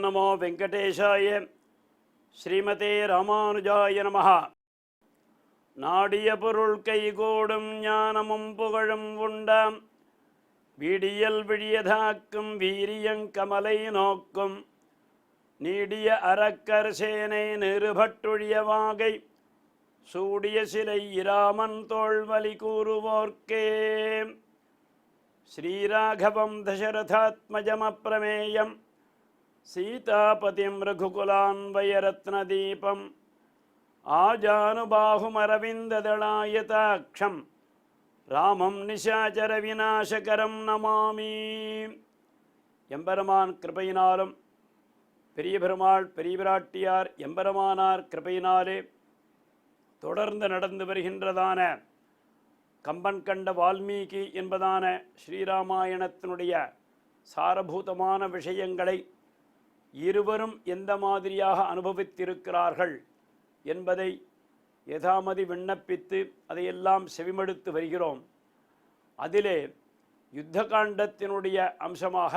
நமோ வெங்கடேஷாய. ஸ்ரீமதே ராமானுஜாய நமஹ. நாடிய பொருள் கைகூடும் ஞானமும் புகழும் உண்டாம் வீடியல் விழியதாக்கும் வீரியங்கமலை நோக்கும் நீடிய அரக்கர் சேனை நிறுபட்டுழிய வாகை சூடிய சிலை இராமன் தோள்வலி கூறுவோர்க்கே. ஸ்ரீராகவம் தசரதாத்மஜமப்ரமேயம் சீதாபதிம் ரகுகுலான்வயரத்னதீபம் ஆஜானுபாகுமரவிந்ததளாயதாட்சம் ராமம் நிசாச்சர விநாசகரம் நமாமி. எம்பெருமான் கிருபையினாலும் பெரிய பெருமாள் பெரிய பிராட்டியார் எம்பெருமானார் கிருபையினாலே தொடர்ந்து நடந்து வருகின்றதான கம்பன் கண்ட வால்மீகி என்பதான ஸ்ரீராமாயணத்தினுடைய சாரபூதமான விஷயங்களை இருவரும் எந்த மாதிரியாக அனுபவித்திருக்கிறார்கள் என்பதை யதாமதி விண்ணப்பித்து அதையெல்லாம் செவிமடுத்து வருகிறோம். அதிலே யுத்த காண்டத்தினுடைய அம்சமாக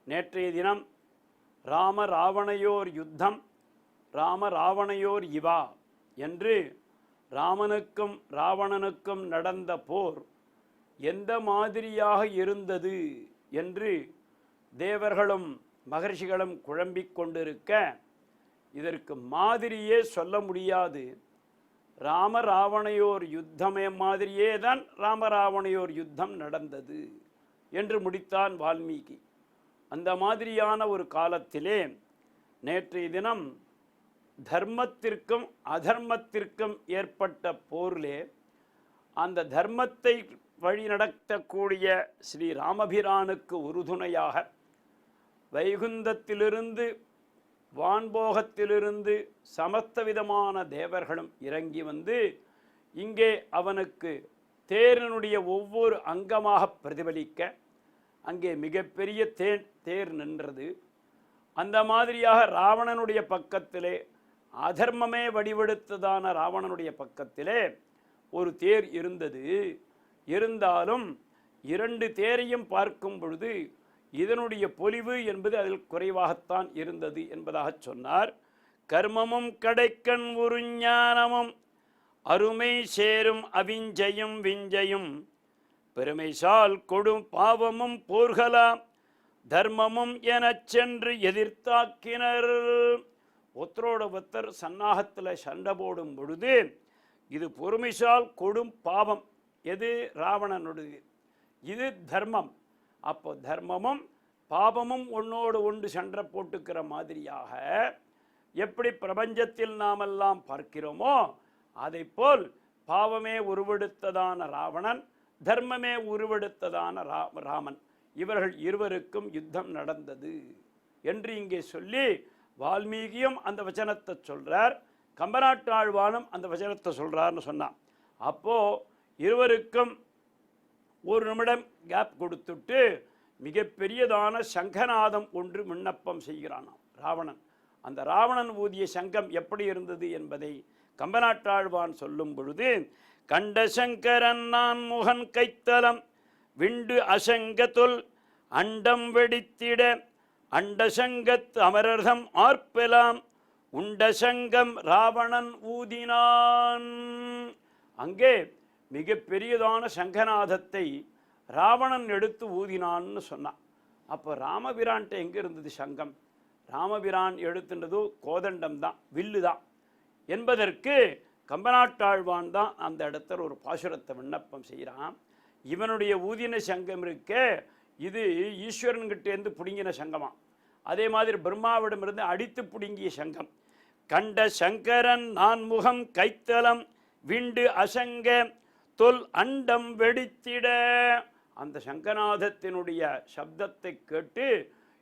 நேற்றைய தினம் ராம ராவணையோர் யுத்தம் ராம ராவணையோர் இவா என்று ராமனுக்கும் ராவணனுக்கும் நடந்த போர் எந்த மாதிரியாக இருந்தது என்று தேவர்களும் மகர்ஷிகளும் குழம்பிக் கொண்டிருக்க, இதற்கு மாதிரியே சொல்ல முடியாது. ராம ராவணையோர் யுத்தமே மாதிரியே தான் ராமராவணையோர் யுத்தம் நடந்தது என்று முடித்தான் வால்மீகி. அந்த மாதிரியான ஒரு காலத்திலே நேற்றைய தினம் தர்மத்திற்கும் அதர்மத்திற்கும் ஏற்பட்ட போரிலே அந்த தர்மத்தை வழிநடத்தக்கூடிய ஸ்ரீ ராமபிரானுக்கு உறுதுணையாக வைகுந்தத்திலிருந்து வான்போகத்திலிருந்து சமஸ்த விதமான தேவர்களும் இறங்கி வந்து இங்கே அவனுக்கு தேரினுடைய ஒவ்வொரு அங்கமாக பிரதிபலிக்க அங்கே மிகப்பெரிய தேர் நின்றது. அந்த மாதிரியாக ராவணனுடைய பக்கத்திலே அதர்மமே வடிவெடுத்ததான ராவணனுடைய பக்கத்திலே ஒரு தேர் இருந்தது. இருந்தாலும் இரண்டு தேரையும் பார்க்கும் பொழுது இதனுடைய பொலிவு என்பது அதில் குறைவாகத்தான் இருந்தது என்பதாக சொன்னார். கர்மமும் கடைக்கண் ஒரு ஞானமும் அருமை சேரும் அவிஞ்சையும் விஞ்சையும் பெருமைசால் கொடும் பாவமும் போர்களாம் தர்மமும் எனச் சென்று எதிர்த்தாக்கினர். ஒத்தரோட ஒத்தர் சன்னாகத்தில் சண்டை போடும் பொழுது இது பொறுமைசால் கொடும் பாவம். எது? ராவணனுடைய. இது தர்மம். அப்போ தர்மமும் பாவமும் ஒன்றோடு ஒன்று சண்டை போட்டுக்கிற மாதிரியாக எப்படி பிரபஞ்சத்தில் நாமெல்லாம் பார்க்கிறோமோ அதை போல் பாவமே உருவெடுத்ததான ராவணன், தர்மமே உருவெடுத்ததான ராமன், இவர்கள் இருவருக்கும் யுத்தம் நடந்தது என்று இங்கே சொல்லி வால்மீகியும் அந்த வச்சனத்தை சொல்கிறார், கம்பநாட்டாழ்வானும் அந்த வச்சனத்தை சொல்கிறார்னு சொன்னான். அப்போது இருவருக்கும் ஒரு நிமிடம் கேப் கொடுத்துட்டு மிகப்பெரியதான சங்கநாதம் ஒன்று விண்ணப்பம் செய்கிறானாம் ராவணன். அந்த ராவணன் ஊதிய சங்கம் எப்படி இருந்தது என்பதை கம்பநாட்டாழ்வான் சொல்லும் பொழுது, கண்ட சங்கரன் நான் முகன் கைத்தலம் விண்டு அசங்கத்துல் அண்டம் வெடித்திட அண்டசங்கத் அமரர்தம் ஆர்ப்பெலாம் உண்டசங்கம் ராவணன் ஊதினான். அங்கே மிக பெரியதான சங்கநாதத்தை ராவணன் எடுத்து ஊதினான்னு சொன்னான். அப்போ ராமபிரான்ட்ட எங்கே இருந்தது சங்கம்? ராமபிரான் எடுத்துன்றது கோதண்டம் தான், வில்லு தான் என்பதற்கு கம்பநாட்டாழ்வான் தான் அந்த இடத்துல ஒரு பாசுரத்தை விண்ணப்பம் செய்கிறான். இவனுடைய ஊதின சங்கம் இருக்க இது ஈஸ்வரன்கிட்டேருந்து பிடுங்கின சங்கமா, அதே மாதிரி பிரம்மாவிடமிருந்து அடித்து பிடுங்கிய சங்கம். கண்ட சங்கரன் நான் முகம் கைத்தலம் விண்டு அசங்க தொல் அண்டம் வெடித்திட. அந்த சங்கநாதத்தினுடைய சப்தத்தை கேட்டு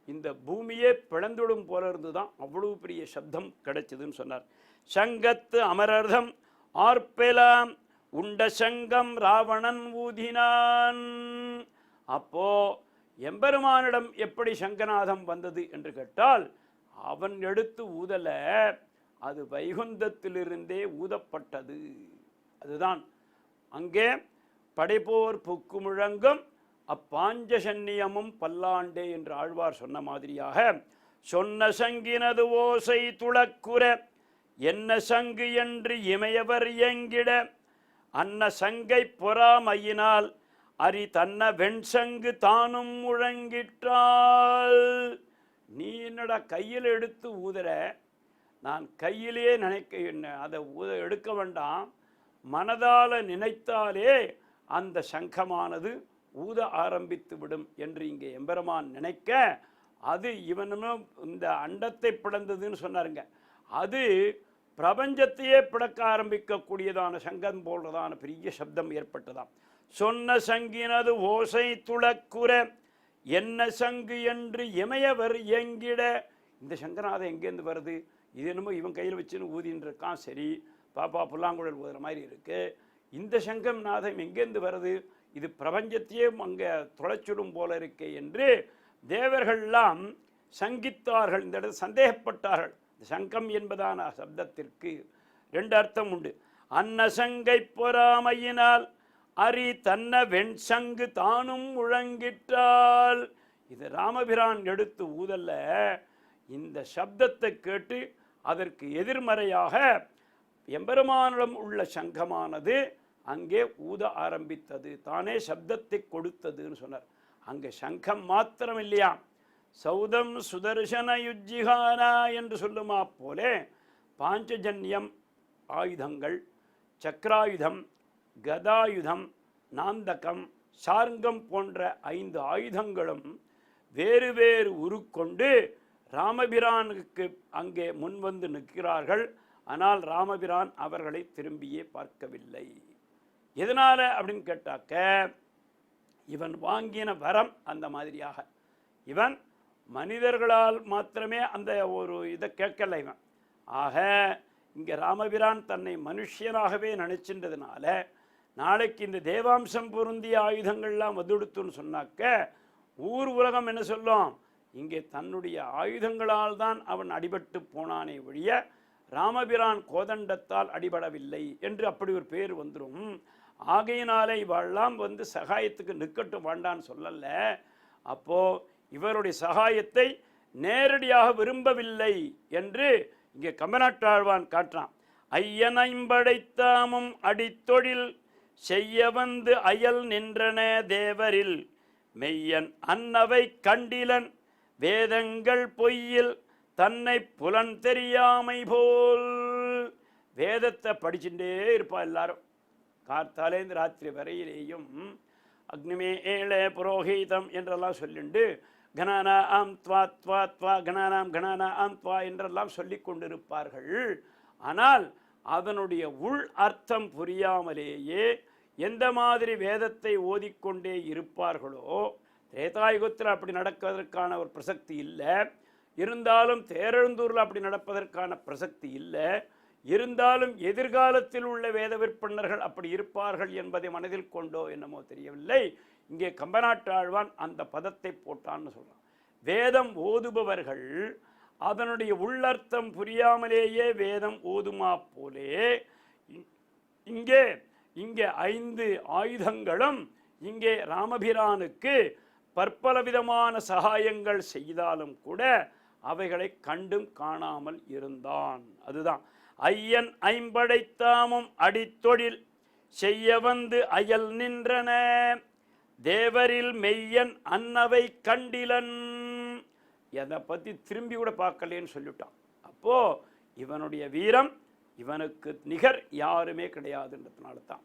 இந்த பூமியே பிளந்துடும் போல இருந்துதான், அவ்வளவு பெரிய சப்தம் கிடைச்சதுன்னு சொன்னார். சங்கத்து அமரர்தம் ஆர்ப்பெலாம் உண்ட சங்கம் ராவணன் ஊதினான். அப்போ எம்பெருமானிடம் எப்படி சங்கநாதம் வந்தது என்று கேட்டால், அவன் எடுத்து ஊதல, அது வைகுந்தத்திலிருந்தே ஊதப்பட்டது. அதுதான் அங்கே படைப்போர் புக்கு முழங்கும் அப்பாஞ்சசன்னியமும் பல்லாண்டே என்று ஆழ்வார் சொன்ன மாதிரியாக சொன்ன சங்கினது ஓசை துளக்குற என்ன சங்கு என்று இமையவர் எங்கிட அன்ன சங்கை பொறாமையினால் அரி தன்ன வெண்சங்கு தானும் முழங்கிட்டாள். நீ என்னடா கையில் எடுத்து ஊதுற, நான் கையிலே அதை எடுக்க வேண்டாம், மனதால் நினைத்தாலே அந்த சங்கமானது ஊத ஆரம்பித்து விடும் என்று இங்கே எம்பெருமான் நினைக்க, அது இவனும் இந்த அண்டத்தை பிளந்ததுன்னு சொன்னாருங்க. அது பிரபஞ்சத்தையே பிளக்க ஆரம்பிக்கக்கூடியதான சங்கம் போன்றதான பெரிய சப்தம் ஏற்பட்டதாம். சொன்ன சங்கினது ஓசை துளக்குற என்ன சங்கு என்று இமையவர் எங்கிட. இந்த சங்கநாதம் எங்கேருந்து வருது? இது என்னமோ இவன் கையில் வச்சுன்னு ஊதின்னு இருக்கான், சரி பாப்பா புல்லாங்குழல் ஊதுற மாதிரி இருக்கு. இந்த சங்கம் நாதம் எங்கேருந்து வருது? இது பிரபஞ்சத்தையே அங்கே தொலைச்சுடும் போல இருக்கே என்று தேவர்கள்லாம் சங்கித்தார்கள். இந்த இடத்துல சந்தேகப்பட்டார்கள். சங்கம் என்பதான சப்தத்திற்கு ரெண்டு அர்த்தம் உண்டு. அன்ன சங்கை பொறாமையினால் அரி தன்ன வெண்சங்கு தானும் முழங்கிட்டால். இது ராமபிரான் எடுத்து ஊதல்ல, இந்த சப்தத்தை கேட்டு அதற்கு எதிர்மறையாக எம்பெருமானிடம் உள்ள சங்கமானது அங்கே ஊத ஆரம்பித்தது, தானே சப்தத்தை கொடுத்ததுன்னு சொன்னார். அங்கே சங்கம் மாத்திரம் இல்லையா, சௌதம் சுதர்சன யுஜ்ஜிகானா என்று சொல்லுமா போலே பாஞ்சஜன்யம் ஆயுதங்கள், சக்கராயுதம், கதாயுதம், நாந்தகம், சார்ங்கம் போன்ற 5 ஆயுதங்களும் வேறு வேறு உருக்கொண்டு ராமபிரானுக்கு அங்கே முன்வந்து நிற்கிறார்கள். ஆனால் ராமபிரான் அவர்களை திரும்பியே பார்க்கவில்லை. எதனால் அப்படின்னு கேட்டாக்க, இவன் வாங்கின வரம் அந்த மாதிரியாக. இவன் மனிதர்களால் மாத்திரமே அந்த ஒரு இதை கேட்கல இவன். ஆக இங்கே ராமபிரான் தன்னை மனுஷனாகவே நினைச்சின்றதுனால, நாளைக்கு இந்த தேவாம்சம் பொருந்திய ஆயுதங்கள்லாம் வதுடுத்துன்னு சொன்னாக்க ஊர் உலகம் என்ன சொல்லும்? இங்கே தன்னுடைய ஆயுதங்களால் தான் அவன் அடிபட்டு போனானே ஒழிய ராமபிரான் கோதண்டத்தால் அடிபடவில்லை என்று அப்படி ஒரு பேர் வந்துடும். ஆகையினாலே இவெல்லாம் வந்து சகாயத்துக்கு நிற்கட்டும் வேண்டான்னு சொல்லல. அப்போது இவருடைய சகாயத்தை நேரடியாக விரும்பவில்லை என்று இங்கே கம்பநாட்டாழ்வான் காட்டுறான். ஐயனைம்படைத்தாமும் அடித்தொழில் செய்ய வந்து அயல் நின்றன தேவரில் மெய்யன் அன்னவை கண்டிலன் வேதங்கள் பொய்யில் தன்னை புலன் தெரியாமை போல். வேதத்தை படிச்சுட்டே இருப்பா எல்லாரும், கார்த்தாலேந்து ராத்திரி வரையிலேயும் அக்னிமே ஏழ புரோஹிதம் என்றெல்லாம் சொல்லிண்டு கணானா ஆம் துவா துவா துவா கணானாம் கணானா ஆம் துவா என்றெல்லாம் சொல்லி கொண்டிருப்பார்கள். ஆனால் அதனுடைய உள் அர்த்தம் புரியாமலேயே எந்த மாதிரி வேதத்தை ஓதிக்கொண்டே இருப்பார்களோ, திரேதாயுகத்தில் அப்படி நடப்பதற்கான ஒரு பிரசக்தி இல்லை. இருந்தாலும் தேரெழுந்தூரில் அப்படி நடப்பதற்கான பிரசக்தி இல்லை. இருந்தாலும் எதிர்காலத்தில் உள்ள வேத விற்பன்னர்கள் அப்படி இருப்பார்கள் என்பதை மனதில் கொண்டோ என்னமோ தெரியவில்லை, இங்கே கம்பநாட்டாழ்வான் அந்த பதத்தை போட்டான்னு சொல்கிறான். வேதம் ஓதுபவர்கள் அதனுடைய உள்ளர்த்தம் புரியாமலேயே வேதம் ஓதுமா போலே இங்கே 5 ஆயுதங்களும் இங்கே ராமபிரானுக்கு பற்பல விதமான சகாயங்கள் செய்தாலும் கூட அவைகளை கண்டும் காணாமல் இருந்தான். அதுதான் ஐயன் ஐம்படைத்தாமும் அடித்தொழில் செய்ய வந்து அயல் நின்றன தேவரில் மெய்யன் அன்னவை கண்டிலன். எதை பற்றி திரும்பி கூட பார்க்கலேன்னு சொல்லிட்டான். அப்போது இவனுடைய வீரம் இவனுக்கு நிகர் யாருமே கிடையாதுன்றதுனால தான்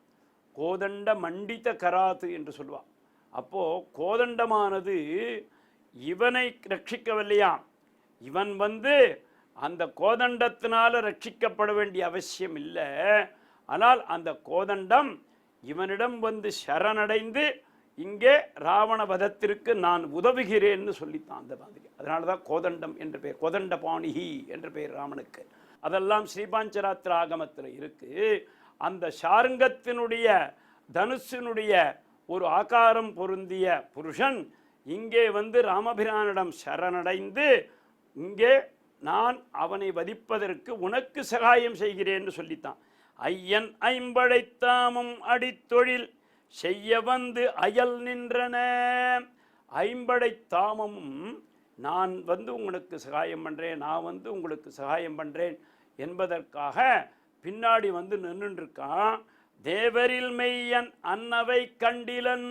கோதண்ட மண்டித கராத்து என்று சொல்லுவான். அப்போது கோதண்டமானது இவனை ரட்சிக்கவில்லையா, இவன் வந்து அந்த கோதண்டத்தினால ரட்சிக்கப்பட வேண்டிய அவசியம் இல்லை. ஆனால் அந்த கோதண்டம் இவனிடம் வந்து சரணடைந்து இங்கே ராவண வதத்திற்கு நான் உதவுகிறேன்னு சொல்லித்தான் அந்த மாதிரி. அதனால தான் கோதண்டம் என்று பெயர், கோதண்ட பாணிஹி என்று பெயர் ராமனுக்கு. அதெல்லாம் ஸ்ரீபாஞ்சராத்திர ஆகமத்தில் இருக்குது. அந்த சாருங்கத்தினுடைய தனுஷினுடைய ஒரு ஆகாரம் பொருந்திய புருஷன் இங்கே வந்து ராமபிரானிடம் சரணடைந்து இங்கே நான் அவனை வதிப்பதற்கு உனக்கு சகாயம் செய்கிறேன்னு சொல்லித்தான். ஐயன் ஐம்படைத்தாமும் அடித்தொழில் செய்ய வந்து அயல் நின்றன. ஐம்படைத்தாமமும் நான் உங்களுக்கு சகாயம் பண்ணுறேன், நான் உங்களுக்கு சகாயம் பண்ணுறேன் என்பதற்காக பின்னாடி நின்றுருக்கான். தேவரில் மெய்யன் அன்னவை கண்டிலன்,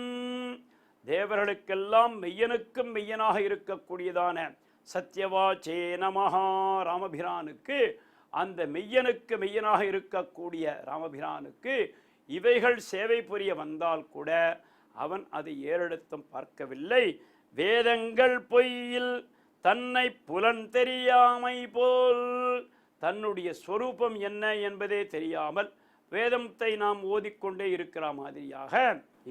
தேவர்களுக்கெல்லாம் மெய்யனுக்கும் மெய்யனாக இருக்கக்கூடியதான சத்யவாச்சே நமஹா ராமபிரானுக்கு, அந்த மெய்யனுக்கு மெய்யனாக இருக்கக்கூடிய ராமபிரானுக்கு இவைகள் சேவை புரிய வந்தால் கூட அவன் அதை ஏறெடுத்தும் பார்க்கவில்லை. வேதங்கள் பொய்யில் தன்னை புலன் தெரியாமை போல், தன்னுடைய ஸ்வரூபம் என்ன என்பதே தெரியாமல் வேதத்தை நாம் ஓதிக்கொண்டே இருக்கிற மாதிரியாக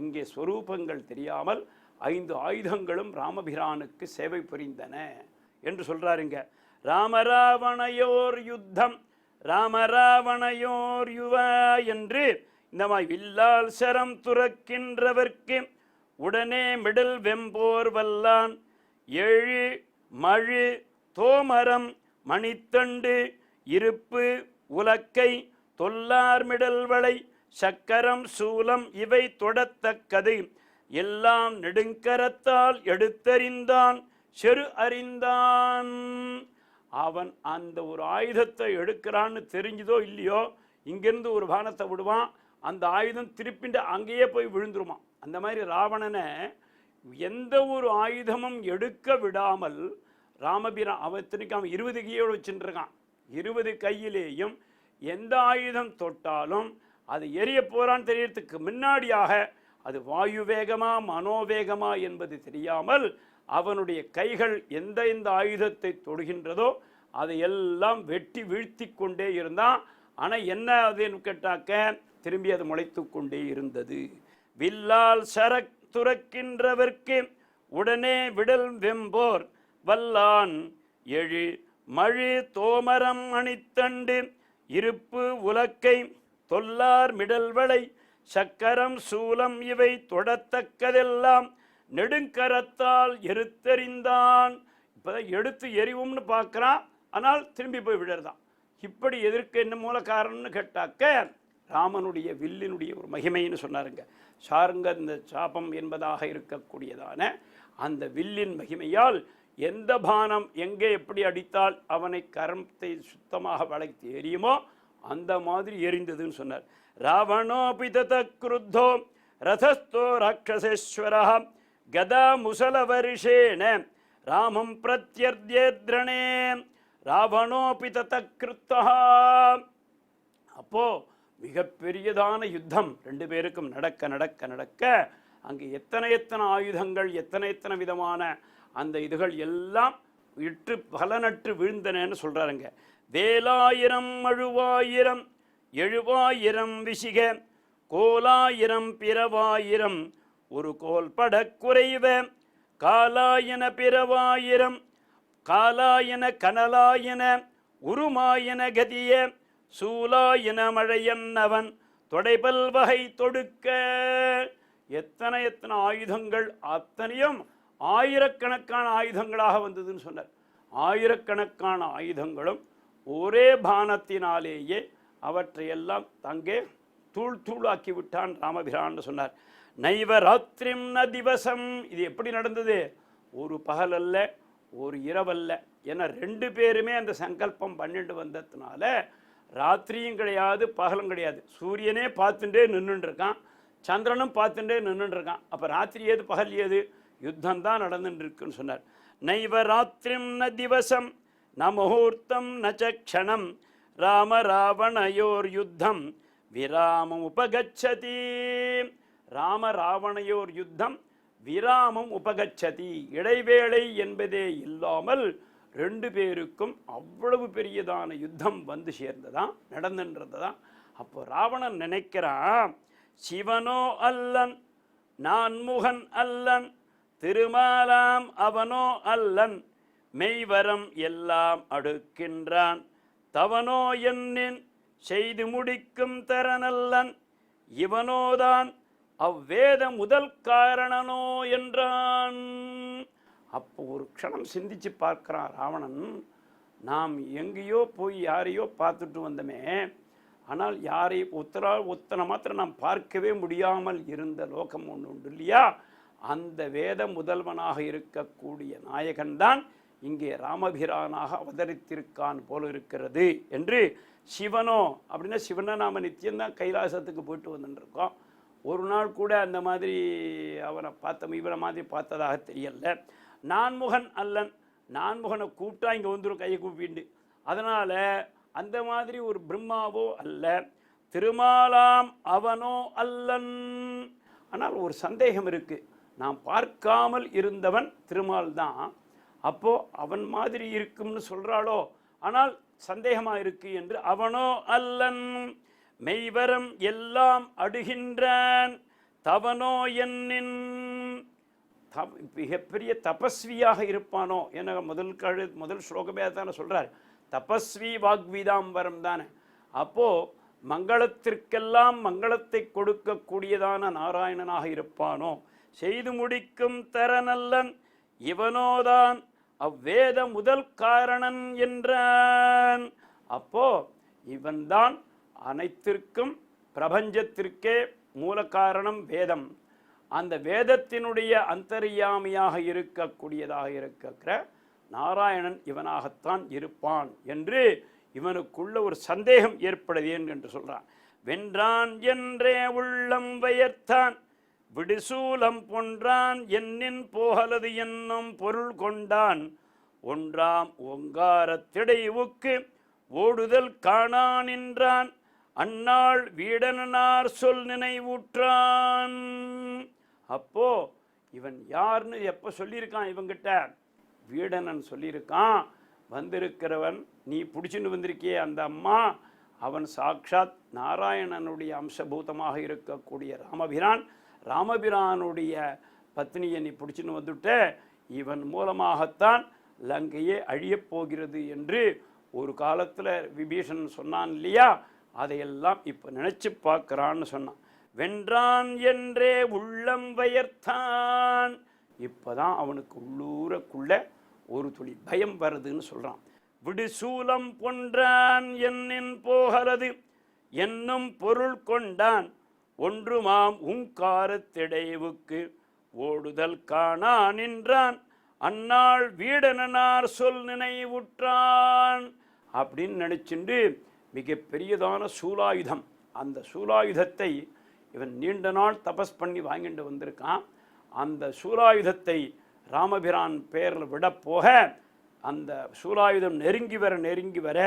இங்கே ஸ்வரூபங்கள் தெரியாமல் 5 ஆயுதங்களும் ராமபிரானுக்கு சேவை புரிந்தன என்று சொல்றாருங்க. ராமராவணையோர் யுத்தம் ராமராவணையோர் யுவா என்று இந்த மாதிரி வில்லால் சரம் துறக்கின்றவர்க்கு உடனே மிடல் வெம்போர் வல்லான், 7 மழு தோமரம் மணித்தண்டு இருப்பு உலக்கை தொல்லார் மிடல்வளை சக்கரம் சூலம் இவை தொடத்தக்கது எல்லாம் நெடுங்கரத்தால் எடுத்தறிந்தான் செரு அறிந்தான். அவன் அந்த ஒரு ஆயுதத்தை எடுக்கிறான்னு தெரிஞ்சதோ இல்லையோ, இங்கிருந்து ஒரு பானத்தை விடுவான், அந்த ஆயுதம் திருப்பிண்டு அங்கேயே போய் விழுந்துருமா. அந்த மாதிரி ராவணனை எந்த ஒரு ஆயுதமும் எடுக்க விடாமல் ராமபிரான், அவன் 20 கையோடு வச்சுருக்கான். 20 கையிலேயும் எந்த ஆயுதம் தொட்டாலும் அது எரிய போறான்னு தெரியறதுக்கு முன்னாடியாக அது வாயு வேகமா மனோவேகமா என்பது தெரியாமல் அவனுடைய கைகள் எந்த ஆயுதத்தை தொடுகின்றதோ அதையெல்லாம் வெட்டி வீழ்த்தி கொண்டே இருந்தான். ஆனால் என்ன அதுன்னு கேட்டாக்க திரும்பி அது முளைத்து கொண்டே இருந்தது. வில்லால் சரக் துறக்கின்றவர்க்கு உடனே விடல் வெம்போர் வல்லான், 7 மழு தோமரம் அணித்தண்டு இருப்பு உலக்கை தொல்லார் மிடல்வளை சக்கரம் சூலம் இவை தொடத்தக்கதெல்லாம் நெடுங்கரத்தால் எருத்தறிந்தான். இப்போதான் எடுத்து எரிவும்னு பார்க்குறான், ஆனால் திரும்பி போய் விடுறதான். இப்படி எதற்கு என்ன மூல காரணம்னு கேட்டாக்க ராமனுடைய வில்லினுடைய ஒரு மகிமைன்னு சொன்னாருங்க. சாருங்க இந்த சாபம் என்பதாக இருக்கக்கூடியதான அந்த வில்லின் மகிமையால் எந்த பானம் எங்கே எப்படி அடித்தால் அவனை கரத்தை சுத்தமாக வளைத்து எரியுமோ அந்த மாதிரி எரிந்ததுன்னு சொன்னார். ராவணோ பிதத குருத்தோ ரதஸ்தோ ராட்சசேஸ்வர கதா முசல வருஷேன ராமம் பிரத்யர்த்யேத்ரணே ராவணோ பிதத கிருத்தா. அப்போ மிகப்பெரியதான யுத்தம் 2 பேருக்கும் நடக்க நடக்க நடக்க அங்கே எத்தனை ஆயுதங்கள் எத்தனை விதமான அந்த இதுகள் எல்லாம் இட்டு பலனற்று வீழ்ந்தனன்னு சொல்றாருங்க. வேலாயிரம் மழுவாயிரம் 7000 விசிக கோலாயிரம் பிறவாயிரம் ஒரு கோல் பட குறைவ காலாயன பிறவாயிரம் காலாயன கனலாயன உருமாயன கதிய சூலாயன மழையன்னவன் தொடைபல் வகை தொடுக்க. எத்தனை ஆயுதங்கள் அத்தனையும் ஆயிரக்கணக்கான ஆயுதங்களாக வந்ததுன்னு சொன்னார். ஆயிரக்கணக்கான ஆயுதங்களும் ஒரே பானத்தினாலேயே அவற்றையெல்லாம் தங்கே தூளாக்கி விட்டான் ராமபிரான் சொன்னார். நைவராத்திரிம் ந திவசம். இது எப்படி நடந்தது? ஒரு பகல் அல்ல, ஒரு இரவல்ல. ஏன்னா 2 பேருமே அந்த சங்கல்பம் பண்ணிட்டு வந்ததுனால ராத்திரியும் கிடையாது பகலும் கிடையாது. சூரியனே பார்த்துட்டே நின்றுருக்கான், சந்திரனும் பார்த்துட்டே நின்றுருக்கான். அப்போ ராத்திரி ஏது பகல் ஏது? யுத்தம் தான் நடந்துட்டு இருக்குன்னு சொன்னார். நைவராத்திரிம் ந திவசம் ந முகூர்த்தம் ந சக்ஷணம் ராம ராவணையோர் யுத்தம் விராமம் உபகச்சதி. ராம ராவணையோர் யுத்தம் விராமம் உபகச்சதி. இடைவேளை என்பதே இல்லாமல் 2 பேருக்கும் அவ்வளவு பெரியதான யுத்தம் வந்து சேர்ந்ததான் நடந்துன்றதுதான். அப்போ ராவணன் நினைக்கிறான், சிவனோ அல்லன் நான்முகன் அல்லன் திருமாலாம் அவனோ அல்லன் மெய்வரம் எல்லாம் அடுக்கின்றான் தவனோ என்னின் செய்து முடிக்கும் தரனல்லன் இவனோதான் அவ்வேத முதல் காரணனோ என்றான். அப்போ ஒரு க்ஷணம் சிந்திச்சு பார்க்கிறான் ராவணன். நாம் எங்கேயோ போய் யாரையோ பார்த்துட்டு வந்தோமே, ஆனால் ஒத்தனை மாத்திரம் நாம் பார்க்கவே முடியாமல் இருந்த லோகம் ஒன்று உண்டு இல்லையா? அந்த வேத முதல்வனாக இருக்கக்கூடிய நாயகன்தான் இங்கே ராமபிரானாக அவதரித்திருக்கான் போல இருக்கிறது என்று. சிவனோ அப்படின்னா சிவனை நாம் நித்தியம்தான் கைலாசத்துக்கு போயிட்டு வந்துட்டுருக்கோம். ஒரு நாள் கூட அந்த மாதிரி அவனை இவனை மாதிரி பார்த்ததாக தெரியல. நான்முகன் அல்லன், நான்முகனை கூப்பிட்டா இங்கே வந்துடும் கையை கூப்பிண்டு. அதனால் அந்த மாதிரி ஒரு பிரம்மாவோ அல்ல. திருமாலாம் அவனோ அல்லன். ஆனால் ஒரு சந்தேகம் இருக்குது, நாம் பார்க்காமல் இருந்தவன் திருமால் தான். அப்போது அவன் மாதிரி இருக்கும்னு சொல்கிறாளோ, ஆனால் சந்தேகமாக இருக்கு என்று. அவனோ அல்லன் மெய்வரம் எல்லாம் அடுகின்றான் தவனோ என்னின். மிகப்பெரிய தபஸ்வியாக இருப்பானோ என முதல் ஸ்லோகமே தானே சொல்கிறார். தபஸ்வி வாக்வீதாம்பரம் தானே. அப்போது மங்களத்திற்கெல்லாம் மங்களத்தை கொடுக்கக்கூடியதான நாராயணனாக இருப்பானோ. செய்து முடிக்கும் தரநல்லன் இவனோதான் அவ்வேத முதல் காரணன் என்றான். அப்போ இவன்தான் அனைத்திற்கும் பிரபஞ்சத்திற்கே மூல காரணம் வேதம். அந்த வேதத்தினுடைய அந்தர்யாமியாக இருக்கக்கூடியதாக இருக்கிற நாராயணன் இவனாகத்தான் இருப்பான் என்று இவனுக்குள்ள ஒரு சந்தேகம் ஏற்படுதேன் என்று சொல்றான். வென்றான் என்றே உள்ளம் வயர்த்தான் விடுசூலம் பொன்றான் என்னின் போகலது என்னும் பொருள் கொண்டான். ஒன்றாம் ஓங்காரத்திடைவுக்கு ஓடுதல் காணா நின்றான் அந்நாள் வீடனார் சொல் நினைவூற்றான். அப்போ இவன் யாருன்னு எப்போ சொல்லியிருக்கான் இவங்கிட்ட? வீடனன் சொல்லியிருக்கான். வந்திருக்கிறவன் நீ பிடிச்சின்னு வந்திருக்கியே அந்த அம்மா, அவன் சாட்சாத் நாராயணனுடைய அம்சபூதமாக இருக்கக்கூடிய ராமபிரான். ராமபிரானுடைய பத்னியை நீ பிடிச்சின்னு வந்துட்ட, இவன் மூலமாகத்தான் லங்கையே அழியப் போகிறது என்று ஒரு காலத்தில் விபீஷணன் சொன்னான் இல்லையா? அதையெல்லாம் இப்போ நினச்சி பார்க்குறான்னு சொன்னான். வென்றான் என்றே உள்ளம் வயர்த்தான். இப்போ தான் அவனுக்கு உள்ளூரக்குள்ள ஒரு துளி பயம் வருதுன்னு சொல்கிறான். விடுசூலம் பொன்றான் என்னின் போகிறது என்னும் பொருள் கொண்டான். ஒன்றுமாம் உங்காரத்திடைவுக்கு ஓடுதல் காணா நின்றான் அந்நாள் வீடனார் சொல் நினைவுற்றான் அப்படின்னு நினச்சிண்டு மிகப்பெரியதான சூலாயுதம், அந்த சூலாயுதத்தை இவன் நீண்ட நாள் தபஸ் பண்ணி வாங்கிட்டு வந்திருக்கான். அந்த சூலாயுதத்தை ராமபிரான் பேரில் விட போக அந்த சூலாயுதம் நெருங்கி வர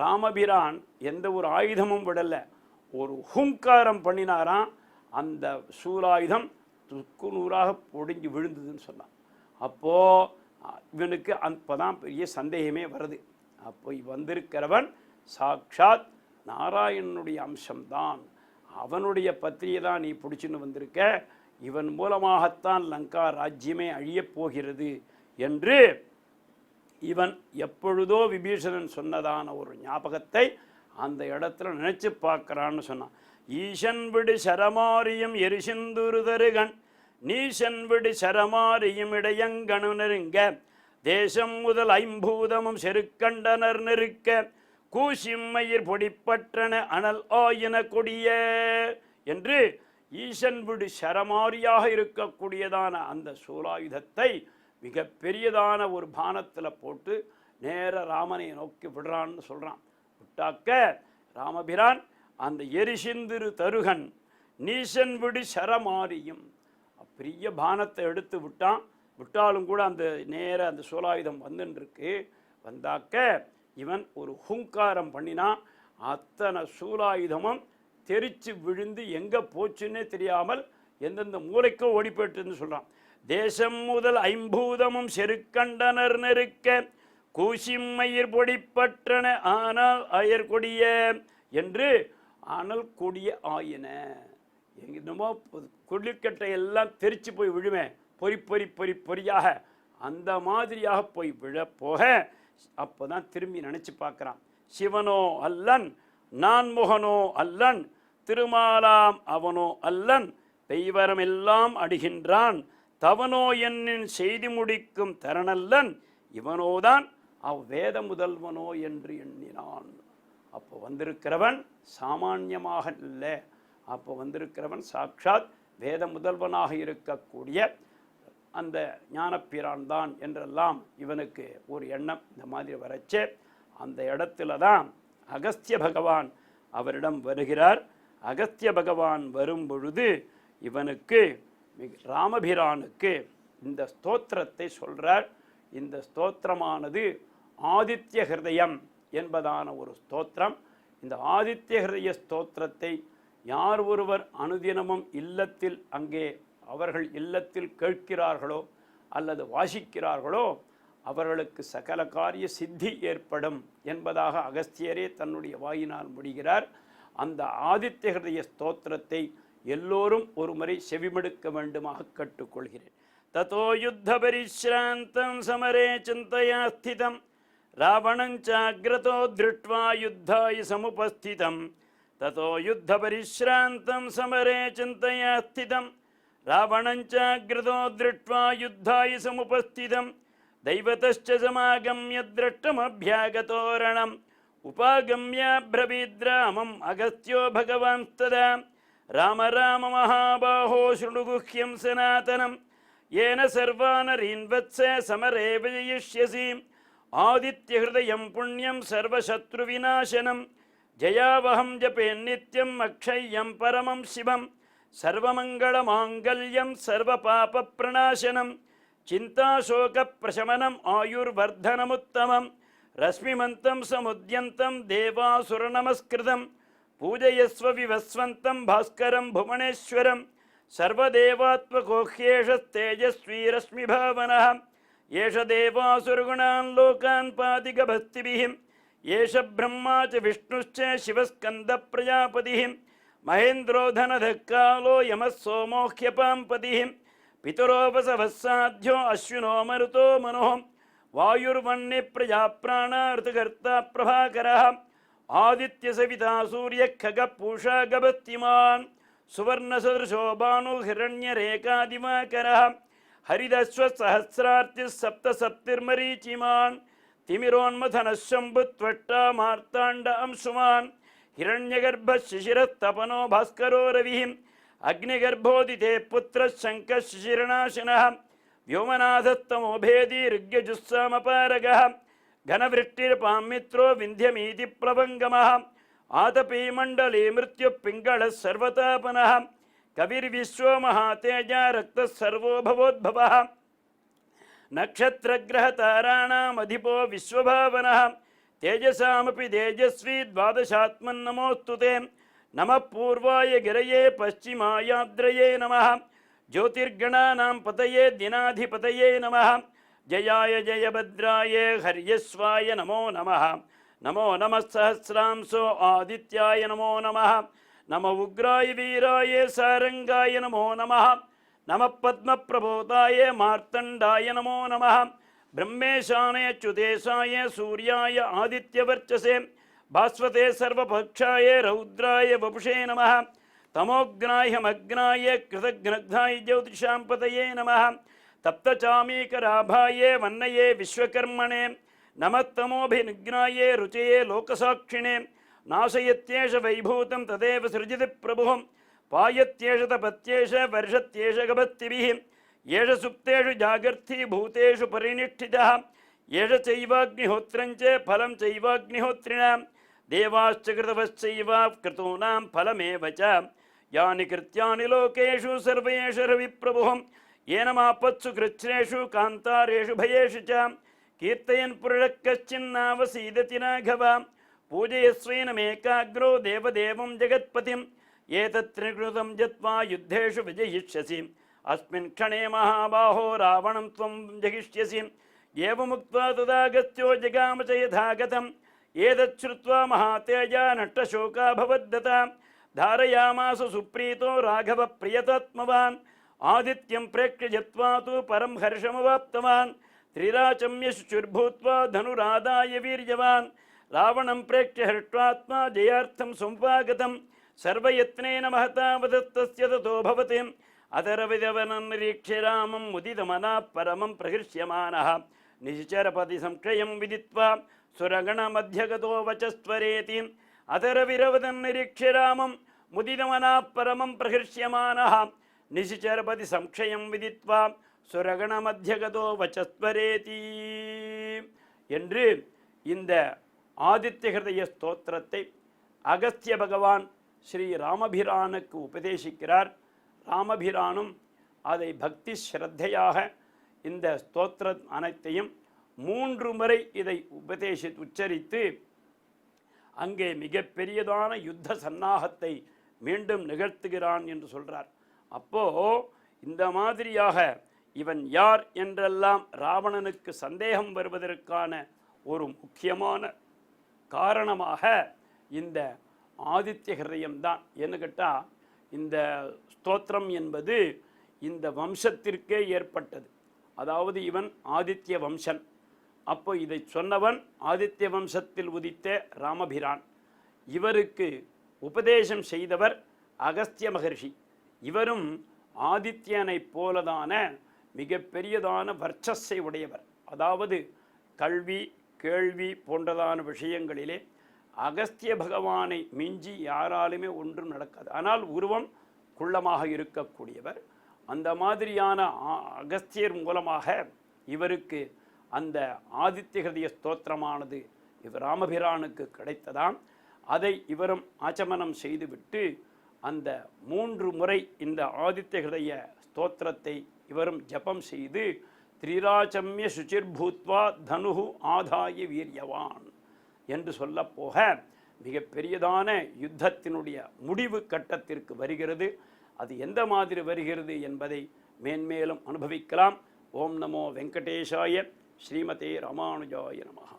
ராமபிரான் எந்த ஒரு ஆயுதமும் விடலை, ஒரு ஹுங்காரம் பண்ணினாராம். அந்த சூலாயுதம் துக்கு நூறாக பொடிஞ்சு விழுந்ததுன்னு சொன்னான். அப்போது இவனுக்கு அப்போதான் பெரிய சந்தேகமே வருது. அப்போ வந்திருக்கிறவன் சாட்சாத் நாராயணனுடைய அம்சம்தான். அவனுடைய பத்திரியை தான் நீ பிடிச்சின்னு வந்திருக்க, இவன் மூலமாகத்தான் லங்கா ராஜ்யமே அழியப் போகிறது என்று இவன் எப்பொழுதோ விபீஷணன் சொன்னதான ஒரு ஞாபகத்தை அந்த இடத்துல நினைச்சு பார்க்கறான்னு சொன்னான். ஈசன் விடு சரமாரியும் எரிசிந்துரு தருகன் நீசன் விடு சரமாரியும் இடையங்கணு நெருங்க தேசம் முதல் ஐம்பூதமும் செருக்கண்டனர் நெருக்க கூசிம்மயிர் பொடிப்பற்றன அனல் ஆயின கொடிய என்று ஈசன் விடு சரமாரியாக இருக்கக்கூடியதான அந்த சூலாயுதத்தை மிக பெரியதான ஒரு பானத்தில் போட்டு நேர ராமனை நோக்கி விடுறான்னு சொல்கிறான். விட்டாக்க ராமபிரான் அந்த எரிசிந்திரு தருகன் நீசன் விடு சரமாரியும் பெரிய பானத்தை எடுத்து விட்டாலும் கூட அந்த நேர அந்த சூலாயுதம் வந்துருக்கு. வந்தாக்க இவன் ஒரு ஹுங்காரம் பண்ணினா அத்தனை சூலாயுதமும் தெரிச்சு விழுந்து எங்கே போச்சுன்னே தெரியாமல் எந்தெந்த மூளைக்கோ ஓடி போயிட்டுன்னு சொல்கிறான். தேசம் முதல் ஐம்பூதமும் செருக்கண்டனர் நெருக்க கூசிம்மயிர் பொடிப்பற்றன ஆனால் அயர் கொடிய என்று அனல் கொடிய ஆயின. என்னமோ கொள்ளிக்கட்டை எல்லாம் தெரிச்சு போய் விழுமே, பொறியாக அந்த மாதிரியாக போய் விழப்போக அப்போ தான் திரும்பி நினச்சி பார்க்குறான். சிவனோ அல்லன் நான்முகனோ அல்லன் திருமாலாம் அவனோ அல்லன் தெய்வரம் எல்லாம் அடிகின்றான் தவனோ என்னின் செய்தி முடிக்கும் தரணல்லன் இவனோதான் அவ்வேத முதல்வனோ என்று எண்ணினான். அப்போ வந்திருக்கிறவன் சாமான்யமாக இல்லை, அப்போ வந்திருக்கிறவன் சாட்சாத் வேத முதல்வனாக இருக்கக்கூடிய அந்த ஞானப்பிரான் தான் என்றெல்லாம் இவனுக்கு ஒரு எண்ணம் இந்த மாதிரி வரச்சே அந்த இடத்துல தான் அகஸ்திய பகவான் அவரிடம் வருகிறார். அகஸ்திய பகவான் வரும் பொழுது இவனுக்கு ராமபிரானுக்கு இந்த ஸ்தோத்திரத்தை சொல்றார். இந்த ஸ்தோத்திரமானது ஆதித்ய ஹிருதயம் என்பதான ஒரு ஸ்தோத்திரம். இந்த ஆதித்ய ஹிருதய ஸ்தோத்திரத்தை யார் ஒருவர் அனுதினமும் இல்லத்தில் அங்கே அவர்கள் இல்லத்தில் கேட்கிறார்களோ அல்லது வாசிக்கிறார்களோ அவர்களுக்கு சகல காரிய சித்தி ஏற்படும் என்பதாக அகஸ்தியரே தன்னுடைய வாயினால் முடிகிறார். அந்த ஆதித்ய ஹிருதய ஸ்தோத்திரத்தை எல்லோரும் ஒரு முறை செவிமடுக்க வேண்டுமாக கற்றுக்கொள்கிறேன். ததோ யுத்த பரிஸ்ராந்தம் சமரே சிந்தையா ஸ்திதம் ராவணஞ்சாக்ரதோ திருட்வா யுத்தாய சமுபஸ்திதம். ததோ யுத்த பரிஸ்ராந்தம் சமரே சிந்தையா ஸ்திதம் ராவணஞ்சாக்ரதோ திருட்வா யுத்தாய சமுபஸ்திதம். दैवतश्च समागम्य द्रष्टमभ्यागतोरणम् उपागम्य ब्रवीद्रामम् अगस्त्यो भगवान् तदा राम राम महाबाहो शृणुगुह्यं सनातनं येन सर्वानरीन् वत्स समरे विजयिष्यसि. आदित्यहृदयं पुण्यं सर्वशत्रुविनाशनं जयावहं जपेन्नित्यम् अक्षय्यं परमं शिवं सर्वमङ्गलमाङ्गल्यं सर्वपापप्रणाशनं चिन्ताशोकप्रशमनम् आयुर्वर्धनमुत्तमं रश्मिमन्तं समुद्यन्तं देवासुरनमस्कृतं पूजयस्व विवस्वन्तं भास्करं भुवनेश्वरं सर्वदेवात्मकोह्येषस्तेजस्वी रश्मिभावनः एष देवासुरगुणान् लोकान् पातिगभस्तिभिः एष ब्रह्मा च विष्णुश्च शिवस्कन्दप्रजापतिः महेन्द्रो धनधक्कालो यमः सोमो ह्यपाम्पतिः पितरोपसवस्साध्यो अश्विनो मरुतो मनोः वायुर्वन्नि प्रजाप्राणा ऋतुकर्ता प्रभाकरः आदित्यसविता सूर्यखगपूषा गभस्तिमान् सुवर्णसदृशो भानु हिरण्यरेखादिवाकरः हरिदश्वसहस्रार्तिः सप्तसप्तिर्मरीचिमान् तिमिरोन्मथनः शम्भुत्वट्टा मार्ताण्ड अंशुमान् हिरण्यगर्भः शिशिरस्तपनो भास्करो रविः अग्निगर्भोदिते पुत्रः शङ्कः शिशिरनाशनः व्योमनाथस्तमोभेदी ऋग्यजुस्सामपारगः घनवृष्टिर्पामित्रो विन्ध्यमीति प्लवङ्गमः आतपी मण्डले मृत्युः पिङ्गळः सर्वतापनः कविर्विश्वो महातेजा रक्तः सर्वो भवोद्भवः नक्षत्रग्रहताराणामधिपो विश्वभावनः तेजसामपि तेजस्वी द्वादशात्मन्नमोऽस्तु ते नमः पूर्वाय गिरये पश्चिमायाद्रये नमः ज्योतिर्गणानां पतये दिनाधिपतये नमः जयाय जयभद्राय हर्यश्वाय नमो नमः नमो नमः सहस्रांशो आदित्याय नमो नमः नमः उग्राय वीराय सारंगाय नमो नमः नमः पद्मप्रबोधाय मार्तण्डाय नमो नमः ब्रह्मेशाय च्युतेशाय सूर्याय आदित्यवर्चसे भास्वते सर्वपक्षाय रौद्राय वपुषे नमः तमोग्नाह्यमग्नाय कृतघ्नघ्नाय ज्योतिषां पतये नमः तप्तचामीकराभाय वन्नये विश्वकर्मणे नमस्तमोभिनिघ्नाय रुचये लोकसाक्षिणे नाशयत्येष वैभूतं तदेव सृजति प्रभुः पायत्येष तपत्येष वर्षत्येष गभस्तिभिः येष सुप्तेषु जागर्थी भूतेषु परिनिष्ठितः येष चैवाग्निहोत्रञ्च फलं चैवाग्निहोत्रिणां देवाश्च कृतवश्चैव क्रतूनां फलमेव च यानि कृत्यानि लोकेषु सर्वेषु रविप्रभुः येन मापत्सु कृच्छ्रेषु कान्तारेषु भयेषु च कीर्तयन् पुरुषः कश्चिन्नावसीदति नाघव पूजयस्वैनमेकाग्रो देवदेवं जगत्पतिम् एतत्त्रिकृतं जत्वा युद्धेषु विजयिष्यसि अस्मिन् क्षणे महाबाहो रावणं त्वं जहिष्यसि एवमुक्त्वा तदागत्यो जगाम च यथागतम् एतच्छ्रुत्वा महातेजा नष्टशोका भवद्दता धारयामास सुप्रीतो राघवप्रियतात्मवान् आदित्यं प्रेक्ष्य जत्वा तु परं हर्षमवाप्तवान् त्रिराचम्य शुचिर्भूत्वा धनुरादाय वीर्यवान् रावणं प्रेक्ष्य हर्ष्ट्वात्मा जयार्थं समुपागतं सर्वयत्नेन महता वदत्तस्य ततो भवति अतरविदवनं निरीक्ष्य रामं मुदितमनः परमं प्रहृष्यमानः निश्चरपति संक्षयं विदित्वा सुरगणमध्यगतो वचस्त्वरेति अतरविरवदं निरीक्ष्य रामं मुदितमनः परमं प्रहृष्यमानः निश्चरपति संक्षयं विदित्वा சுரகண மத்தியகதோ வச்சஸ்வரேதி என்று இந்த ஆதித்ய ஹிருதய ஸ்தோத்திரத்தை அகஸ்திய பகவான் ஸ்ரீ ராமபிரானுக்கு உபதேசிக்கிறார். ராமபிரானும் அதை பக்தி ஸ்ரத்தையாக இந்த ஸ்தோத்திரம் அனைத்தையும் 3 முறை இதை உச்சரித்து அங்கே மிகப்பெரியதான யுத்த சன்னாகத்தை மீண்டும் நிகழ்த்துகிறான் என்று சொல்றார். அப்போ இந்த மாதிரியாக இவன் யார் என்றெல்லாம் ராவணனுக்கு சந்தேகம் வருவதற்கான ஒரு முக்கியமான காரணமாக இந்த ஆதித்ய ஹிருதயம்தான். என்ன கேட்டால் இந்த ஸ்தோத்திரம் என்பது இந்த வம்சத்திற்கே ஏற்பட்டது. அதாவது இவன் ஆதித்ய வம்சன். அப்போ இதை சொன்னவன் ஆதித்ய வம்சத்தில் உதித்த ராமபிரான். இவருக்கு உபதேசம் செய்தவர் அகஸ்திய மகர்ஷி. இவரும் ஆதித்யனை போலதான மிகப்பெரியதான வர்ச்சஸை உடையவர். அதாவது கல்வி கேள்வி போன்றதான விஷயங்களிலே அகஸ்திய பகவானை மிஞ்சி யாராலுமே ஒன்றும் நடக்காது. ஆனால் உருவம் குள்ளமாக இருக்கக்கூடியவர். அந்த மாதிரியான அகஸ்தியர் மூலமாக இவருக்கு அந்த ஆதித்ய ஹிருதய ஸ்தோத்திரமானது இவர் ராமபிரானுக்கு கிடைத்ததாம். அதை இவரும் ஆச்சமனம் செய்துவிட்டு அந்த 3 முறை இந்த ஆதித்ய ஹிருதய ஸ்தோத்திரத்தை இவரும் ஜபம் செய்து திரிராச்சமிய சுச்சிர்பூத்வா தனுஹு ஆதாய வீரியவான் என்று சொல்லப்போக மிகப்பெரியதான யுத்தத்தினுடைய முடிவு கட்டத்திற்கு வருகிறது. அது எந்த மாதிரி வருகிறது என்பதை மேன்மேலும் அனுபவிக்கலாம். ஓம் நமோ வெங்கடேஷாய ஸ்ரீமதே ராமானுஜாய நமஹ.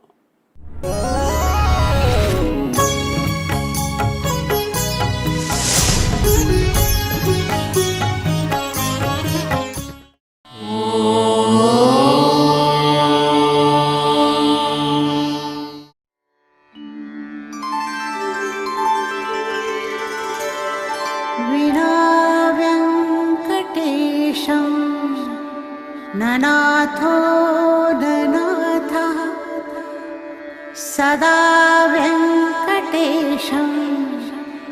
ननाथो ननाथः सदा वेङ्कटेशं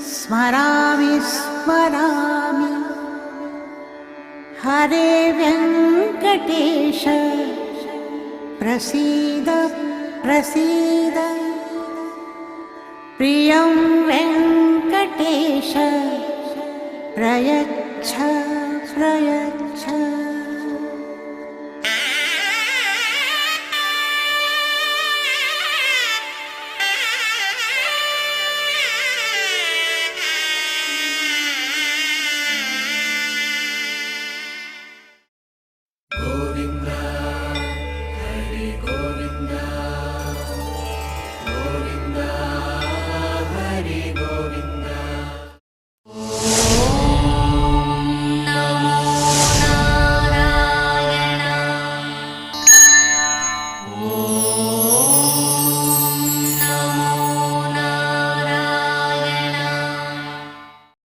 स्मरामि स्मरामि हरे वेङ्कटेश प्रसीद प्रसीद प्रियं वेङ्कटेश प्रयच्छ प्रयच्छ